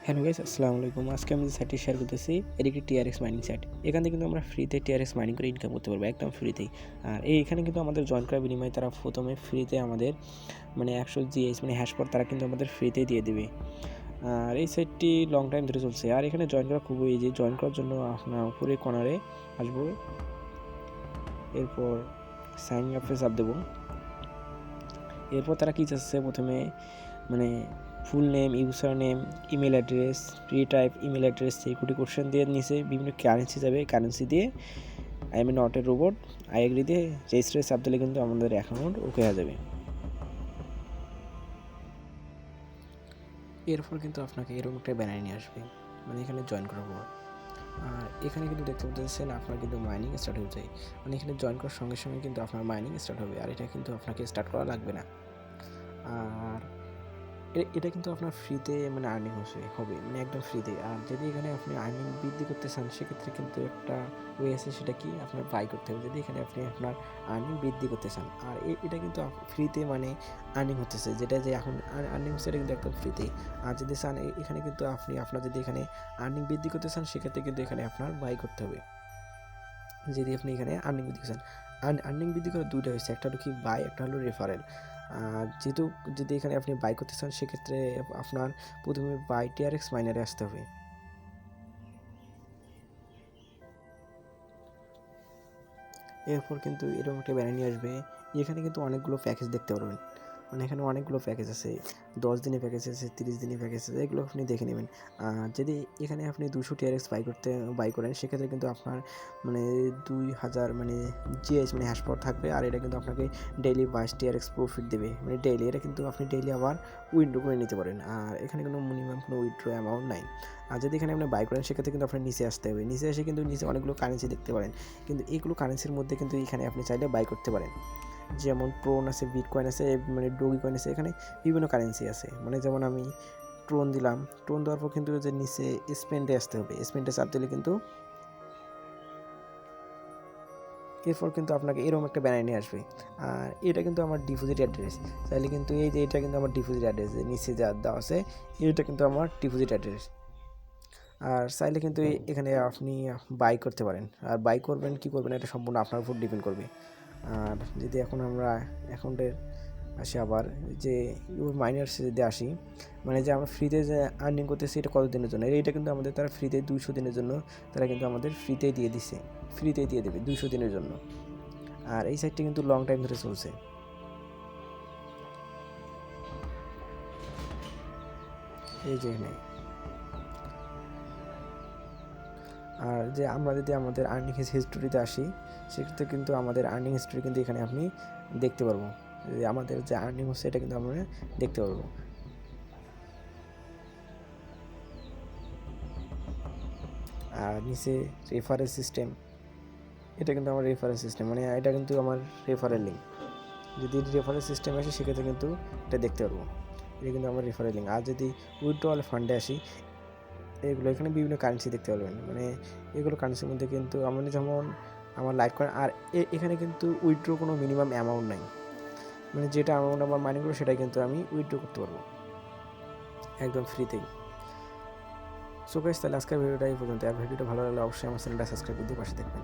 Hello guys, আসসালামু আলাইকুম। আজকে আমি যে সাইটটি শেয়ার করতেছি এটি একটি টিআরএক্স মাইনিং সাইট। এখান থেকে কিন্তু আমরা ফ্রিতে টিআরএক্স মাইনিং করে ইনকাম করতে পারবো, একদম ফ্রিতেই। আর এখানে কিন্তু আমাদের জয়েন করার বিনিময়ে তারা প্রথমে ফ্রিতে আমাদের 100 জিএস হ্যাশপট তারা কিন্তু আমাদের ফ্রিতেই দিয়ে দেবে। আর এই সাইটটি লং টাইম ধরে চলছে। আর এখানে জয়েন করা খুবই ইজি। জয়েন করার জন্য আপনার উপরে কর্নারে আসবো, এরপর সাইন আপে চাপ দেবো। এরপর তারা কী চাচ্ছে, প্রথমে full name, user name, email address, pre type email address, security question দিয়ে নিচে বিভিন্ন কারেন্সি যাবে। কারেন্সি দিয়ে I am not a robot, I agree দিয়ে রেজিস্টারে চাপ দিলে কিন্তু আমাদের অ্যাকাউন্ট ওকে হয়ে যাবে। এরপর কিন্তু আপনাকে এরকম একটা ব্যানার নিয়ে আসবে, এখানে জয়েন করার পর। আর এখানে কিন্তু দেখতে পাচ্ছেন আপনার কিন্তু মাইনিং স্টার্ট হয়ে যায়। এখানে জয়েন করার সঙ্গে সঙ্গে কিন্তু আপনার মাইনিং স্টার্ট হবে। আর এটা কিন্তু আপনাকে স্টার্ট করা লাগবে না। আর এটা কিন্তু আপনার ফ্রিতে আর্নিং হবে একদম ফ্রিতে। আর যদি এখানে আপনি আর্নিং বৃদ্ধি করতে চান, সেক্ষেত্রে কিন্তু একটা ওয়ে আছে, সেটা কি আপনার বাই করতে হবে। যদি এখানে আপনি আপনার আর্নিং বৃদ্ধি করতে চান, আর এটা কিন্তু ফ্রিতে আর্নিং হতেছে, যেটা যে এখন আর্নিং হচ্ছে এটা কিন্তু একদম ফ্রিতে। আর যদি চান এখানে কিন্তু আপনার যদি এখানে আর্নিং বৃদ্ধি করতে চান, সেক্ষেত্রে কিন্তু এখানে আপনার বাই করতে হবে। যদি আপনি এখানে আর্নিং বৃদ্ধি করতে চান, আর্নিং বৃদ্ধি করে দুইটা হয়েছে, একটা হলো কি বাই, একটা হলো রেফারেল। আর যেহেতু যদি এখানে আপনি বাই করতে চান, সেক্ষেত্রে আপনার প্রথমে বাই টিআরএক্স মাইনারে আসতে হবে। এরপর কিন্তু এরকম একটা ব্যানার নিয়ে আসবে। এখানে কিন্তু অনেকগুলো প্যাকেজ দেখতে পারবেন। এখানে অনেকগুলো প্যাকেজ আছে, 10 দিনের প্যাকেজ আছে, 30 দিনের প্যাকেজ আছে, এগুলো আপনি দেখে নেবেন। যদি এখানে আপনি 200 টিআরএক্স বাই করেন, সেক্ষেত্রে কিন্তু আপনার 2000 জিএস হ্যাশপাওয়ার থাকবে। আর এটা কিন্তু আপনাকে ডেইলি 22 টিআরএক্স প্রফিট দেবে, ডেইলি। এটা কিন্তু আপনি ডেইলি আবার উইথড্র করে নিতে পারেন। আর এখানে কোনো মিনিমাম কোনো উইথড্র অ্যামাউন্ট নাই। আর যদি এখানে আপনি বাই করেন, সেক্ষেত্রে কিন্তু আপনার নিচে আসতে হবে। নিচে এসে কিন্তু নিচে অনেকগুলো কারেন্সি দেখতে পারেন, কিন্তু এইগুলো কারেন্সির মধ্যে কিন্তু এখানে আপনি চাইলে বাই করতে পারেন। যেমন ট্রোন আছে, বিটকয়েন আছে, ডোগি কয়েন আছে, এখানে বিভিন্ন কারেন্সি আছে। যেমন আমি ট্রোন দিলাম, ট্রোন দেওয়ার পর কিন্তু যে নিচে স্পেন্ডে আসতে হবে, স্পেন্ডে চাপ দিলে কিন্তু এরপর কিন্তু আপনাকে এরকম একটা ব্যানার নিয়ে আসবে। আর এটা কিন্তু আমার ডিপোজিট অ্যাড্রেস। চাইলে কিন্তু এই যে এটা কিন্তু আমার ডিপোজিট অ্যাড্রেস, নিচে যা দেওয়া আছে এটা কিন্তু আমার ডিপোজিট অ্যাড্রেস। আর চাইলে কিন্তু এখানে আপনি বাই করতে পারেন। আর বাই করবেন কি করবেন, এটা সম্পূর্ণ আপনার উপর ডিপেন্ড করবে। আর যদি এখন আমরা অ্যাকাউন্টের আসি, আবার যে মাইনার্সে যদি আসি, যে আমরা ফ্রিতে যে আর্নিং করতেছি, এটা কত দিনের জন্য, এইটা কিন্তু আমাদের তারা ফ্রিতে 200 দিনের জন্য তারা কিন্তু আমাদের ফ্রিতেই দিয়ে দিচ্ছে, ফ্রিতেই দিয়ে দেবে 200 দিনের জন্য। আর এই সাইটটি কিন্তু লং টাইম ধরে চলছে। এই যে এখানে, আর যে আমরা যদি আমাদের আর্নিং হিস্টোরিতে আসি, সেক্ষেত্রে কিন্তু আমাদের আর্নিং হিস্টোরি কিন্তু এখানে আপনি দেখতে পারবো। আমাদের যে আর্নিং হচ্ছে এটা কিন্তু আমরা দেখতে পারবো। আর নিচে রেফারেল সিস্টেম, এটা কিন্তু আমার রেফারেল সিস্টেম, এটা কিন্তু আমার রেফারেল লিঙ্ক। যদি রেফারেল সিস্টেম আসে, সেক্ষেত্রে কিন্তু এটা দেখতে পারবো। এটা কিন্তু আমার রেফারেল লিঙ্ক। আর যদি উইথড্রয়াল ফান্ডে আসি, এগুলো এখানে বিভিন্ন কারেন্সি দেখতে পারবেন। এগুলো কারেন্সির মধ্যে কিন্তু যেমন আমার লাইক করেন। আর এখানে কিন্তু উইথড্র কোনো মিনিমাম অ্যামাউন্ট নাই, যেটা অ্যামাউন্ট আমার মাইনিং করবো, সেটাই কিন্তু আমি উইথড্র করতে পারবো একদম ফ্রিতেই। সো গাইস, তাহলে আজকের ভিডিওটা এই পর্যন্ত। আর ভিডিওটা ভালো লাগলে অবশ্যই আমার চ্যানেলটা সাবস্ক্রাইব করে দিয়ে পাশে দেখবেন।